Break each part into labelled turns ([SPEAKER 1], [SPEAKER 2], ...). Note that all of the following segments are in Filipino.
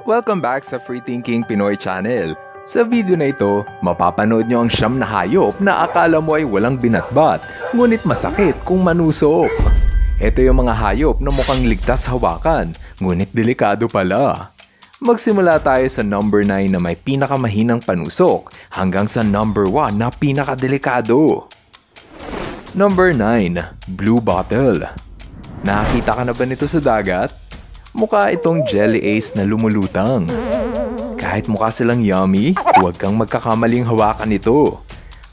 [SPEAKER 1] Welcome back sa Free Thinking Pinoy Channel. Sa video na ito, mapapanood nyo ang siyam na hayop na akala mo ay walang binatbat, ngunit masakit kung manusok. Ito yung mga hayop na mukhang ligtas hawakan, ngunit delikado pala. Magsimula tayo sa number 9 na may pinakamahinang panusok hanggang sa number 1 na pinakadelikado. Number 9, Blue Bottle. Nakakita ka na ba nito sa dagat? Mukha itong jelly ace na lumulutang. Kahit mukha silang yummy, huwag kang magkakamaling hawakan ito.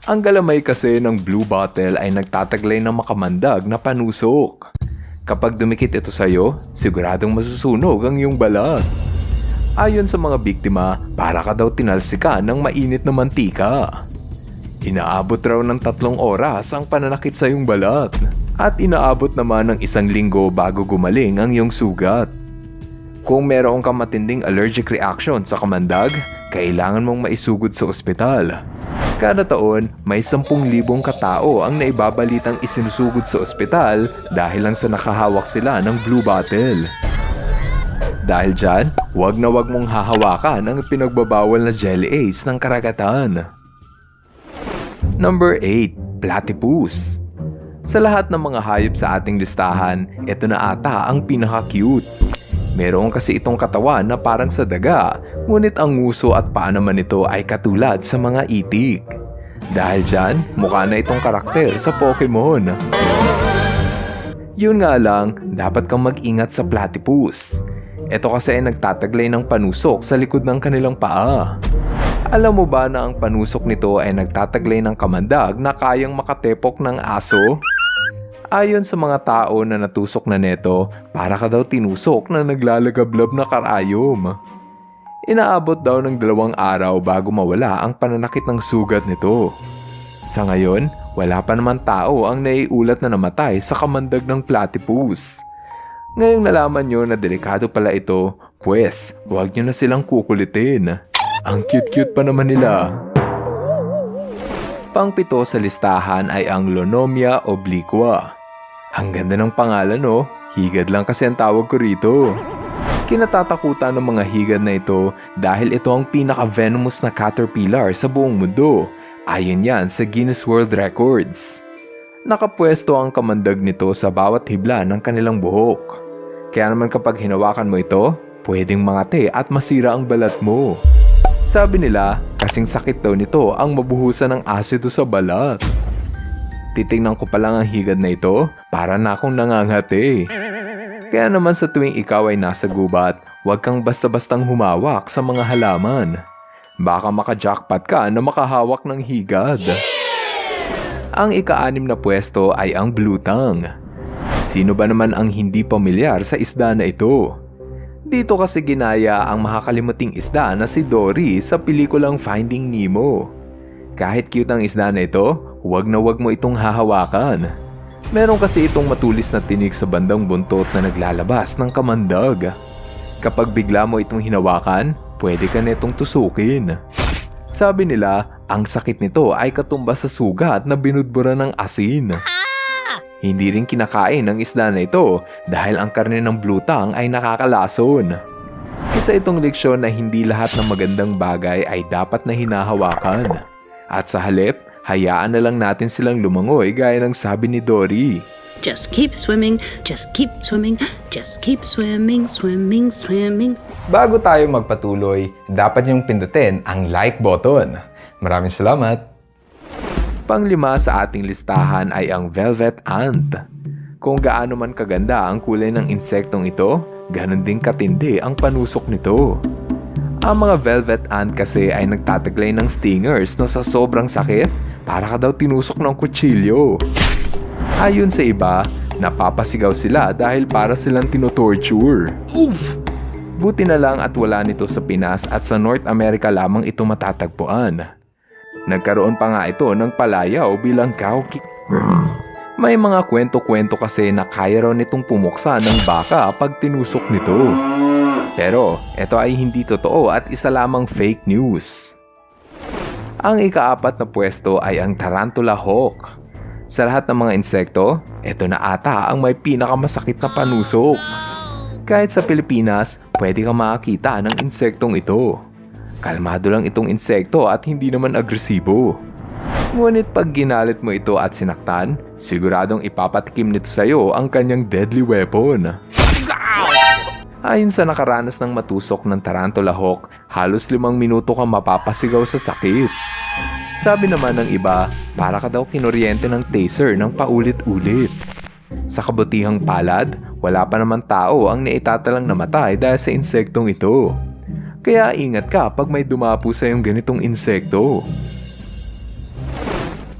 [SPEAKER 1] Ang galamay kasi ng Blue Bottle ay nagtataglay ng makamandag na panusok. Kapag dumikit ito sa'yo, siguradong masusunog ang iyong balat. Ayon sa mga biktima, para ka daw tinalsikan ng mainit na mantika. Inaabot raw ng 3 oras ang pananakit sa iyong balat. At inaabot naman ng 1 linggo bago gumaling ang iyong sugat. Kung meron kang matinding allergic reaction sa kamandag, kailangan mong maisugod sa ospital. Kada taon, may 10,000 katao ang naibabalitang isinusugod sa ospital dahil lang sa nakahawak sila ng Blue Bottle. Dahil dyan, wag na wag mong hahawakan ang pinagbabawal na jelly ace ng karagatan. Number 8, Platypus. Sa lahat ng mga hayop sa ating listahan, ito na ata ang pinaka-cute. Meron kasi itong katawan na parang sa daga, ngunit ang nguso at paa naman nito ay katulad sa mga itik. Dahil dyan, mukha na itong karakter sa Pokemon. Yun nga lang, dapat kang mag-ingat sa platypus. Ito kasi ay nagtataglay ng panusok sa likod ng kanilang paa. Alam mo ba na ang panusok nito ay nagtataglay ng kamandag na kayang makatepok ng aso? Ayon sa mga tao na natusok na neto, para ka daw tinusok na naglalagablab na karayom. Inaabot daw ng 2 araw bago mawala ang pananakit ng sugat nito. Sa ngayon, wala pa naman tao ang naiulat na namatay sa kamandag ng platypus. Ngayong nalaman nyo na delikado pala ito, pues huwag nyo na silang kukulitin. Ang cute-cute pa naman nila. Pang-7 sa listahan ay ang Lonomia obliqua. Ang ganda ng pangalan no, higad lang kasi ang tawag ko rito. Kinatatakutan ng mga higad na ito dahil ito ang pinaka-venomous na caterpillar sa buong mundo. Ayon yan sa Guinness World Records. Nakapwesto ang kamandag nito sa bawat hibla ng kanilang buhok. Kaya naman kapag hinawakan mo ito, pwedeng mangati at masira ang balat mo. Sabi nila, kasing sakit daw nito ang mabuhusan ng asido sa balat. Titingnan ko pa lang ang higad na ito, para na akong nangangati. Kaya naman sa tuwing ikaw ay nasa gubat, huwag kang basta-bastang humawak sa mga halaman. Baka maka-jackpot ka na makahawak ng higad. Ang ika-6 na pwesto ay ang blue tongue. Sino ba naman ang hindi pamilyar sa isda na ito? Dito kasi ginaya ang makakalimuting isda na si Dory sa pelikulang Finding Nemo. Kahit cute ang isda na ito, huwag na huwag mo itong hahawakan. Meron kasi itong matulis na tinig sa bandang buntot na naglalabas ng kamandag. Kapag bigla mo itong hinawakan, pwede ka netong tusukin. Sabi nila, ang sakit nito ay katumbas sa sugat na binudbura ng asin. Hindi rin kinakain ng isda na ito dahil ang karne ng blue tongue ay nakakalason. Isa itong leksyon na hindi lahat ng magandang bagay ay dapat na hinahawakan. At sa halip, hayaan na lang natin silang lumangoy gaya ng sabi ni Dory.
[SPEAKER 2] Just keep swimming, just keep swimming, just keep swimming, swimming, swimming.
[SPEAKER 1] Bago tayo magpatuloy, dapat niyong pindutin ang like button. Maraming salamat! Pang-5 sa ating listahan ay ang velvet ant. Kung gaano man kaganda ang kulay ng insektong ito, ganun din katindi ang panusok nito. Ang mga velvet ant kasi ay nagtataglay ng stingers na sa sobrang sakit, para ka daw tinusok ng kutsilyo. Ayon sa iba, napapasigaw sila dahil para silang tinotorture. Oof! Buti na lang at wala nito sa Pinas at sa North America lamang ito matatagpuan. Nagkaroon pa nga ito ng palayaw bilang cow kicker. May mga kwento-kwento kasi na kaya raw nitong pumuksa ng baka pag tinusok nito. Pero ito ay hindi totoo at isa lamang fake news. Ang ika-4 na pwesto ay ang tarantula hawk. Sa lahat ng mga insekto, ito na ata ang may pinakamasakit na panusok. Kahit sa Pilipinas, pwede kang makakita ng insektong ito. Kalmado lang itong insekto at hindi naman agresibo. Ngunit pag ginalit mo ito at sinaktan, siguradong ipapatikim nito sa iyo ang kanyang deadly weapon. Ayon sa nakaranas ng matusok ng tarantula hawk, halos 5 minuto kang mapapasigaw sa sakit. Sabi naman ng iba, para ka daw kinuryente ng taser ng paulit-ulit. Sa kabutihang palad, wala pa naman tao ang naitatalang namatay dahil sa insektong ito. Kaya ingat ka pag may dumapo sa iyong ganitong insekto.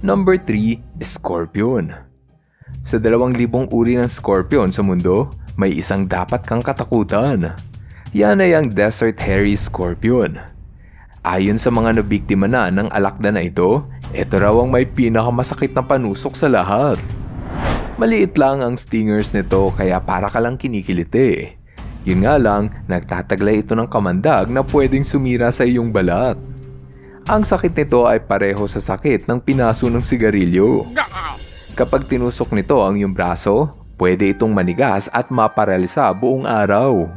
[SPEAKER 1] Number 3, Scorpion. Sa 2,000 uri ng scorpion sa mundo, may isang dapat kang katakutan. Yan ay ang Desert Hairy Scorpion. Ayon sa mga nabiktima na ng alakdan na ito raw ang may pinakamasakit na panusok sa lahat. Maliit lang ang stingers nito kaya para ka lang kinikiliti. Yun nga lang, nagtataglay ito ng kamandag na pwedeng sumira sa iyong balat. Ang sakit nito ay pareho sa sakit ng pinaso ng sigarilyo. Kapag tinusok nito ang iyong braso, pwede itong manigas at maparalisa buong araw.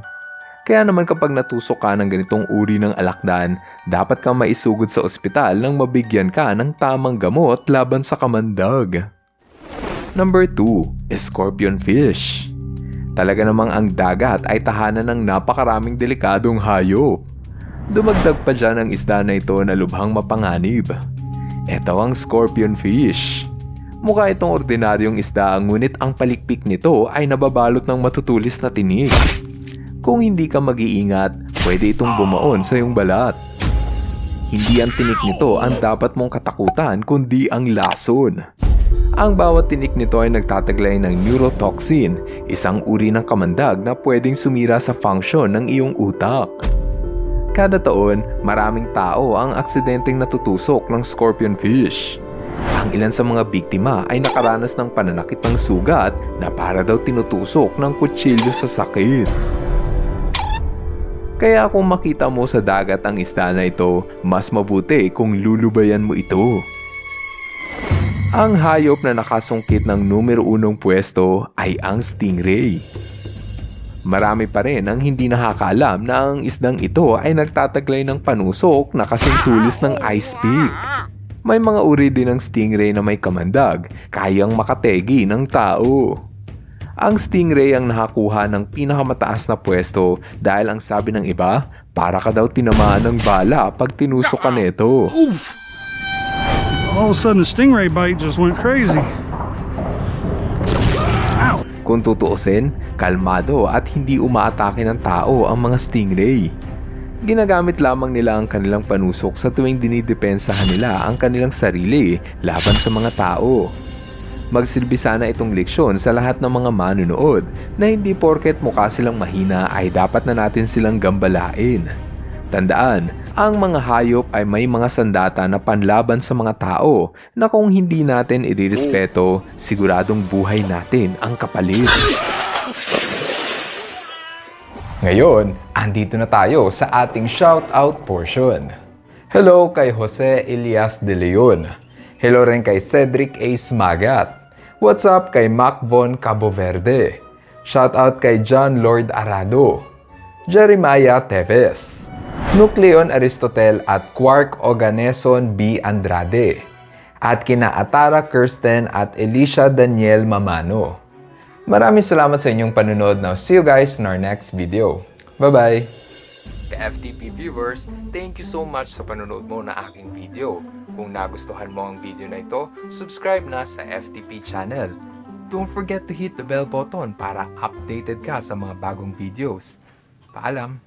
[SPEAKER 1] Kaya naman kapag natusok ka ng ganitong uri ng alakdan, dapat kang maisugod sa ospital nang mabigyan ka ng tamang gamot laban sa kamandag. Number 2, Scorpion Fish. Talaga namang ang dagat ay tahanan ng napakaraming delikadong hayop. Dumagdag pa dyan ang isda na ito na lubhang mapanganib. Ito ang Scorpion Fish. Mukha itong ordinaryong isda ngunit ang palikpik nito ay nababalot ng matutulis na tinik. Kung hindi ka mag-iingat, pwede itong bumaon sa iyong balat. Hindi ang tinik nito ang dapat mong katakutan kundi ang lason. Ang bawat tinik nito ay nagtataglay ng neurotoxin, isang uri ng kamandag na pwedeng sumira sa function ng iyong utak. Kada taon, maraming tao ang aksidenteng natutusok ng scorpion fish. Ang ilan sa mga biktima ay nakaranas ng pananakit ng sugat na para daw tinutusok ng kutsilyo sa sakit. Kaya kung makita mo sa dagat ang isda na ito, mas mabuti kung lulubayan mo ito. Ang hayop na nakasungkit ng numero 1 pwesto ay ang stingray. Marami pa rin ang hindi nakakaalam na ang isdang ito ay nagtataglay ng panusok na kasing tulis ng ice pick. May mga uri din ng stingray na may kamandag, kayang makategi ng tao. Ang stingray ang nakakuha ng pinakamataas na pwesto dahil ang sabi ng iba, para ka daw tinamaan ng bala pag tinusok ka nito.
[SPEAKER 3] All of a sudden, the stingray bite just went crazy. Ow!
[SPEAKER 1] Kung tutuusin, kalmado at hindi umaatake ng tao ang mga stingray. Ginagamit lamang nila ang kanilang panusok sa tuwing dinidepensahan nila ang kanilang sarili laban sa mga tao. Magsilbi sana itong leksyon sa lahat ng mga manunood na hindi porket mukha silang mahina ay dapat na natin silang gambalain. Tandaan, ang mga hayop ay may mga sandata na panlaban sa mga tao na kung hindi natin irirespeto, siguradong buhay natin ang kapalit. Ngayon, andito na tayo sa ating shoutout portion. Hello kay Jose Elias de Leon. Hello rin kay Cedric A. Smagat. What's up kay Mac Von Cabo Verde. Shoutout kay John Lord Arado. Jeremiah Teves. Nucleon Aristotel at Quark Oganeson B. Andrade. At kina Atara Kirsten at Elisha Daniel Mamano. Maraming salamat sa inyong panunod. Now, see you guys in our next video. Bye-bye! Ka-FTP viewers, thank you so much sa panunod mo na aking video. Kung nagustuhan mo ang video na ito, subscribe na sa FTP channel. Don't forget to hit the bell button para updated ka sa mga bagong videos. Paalam!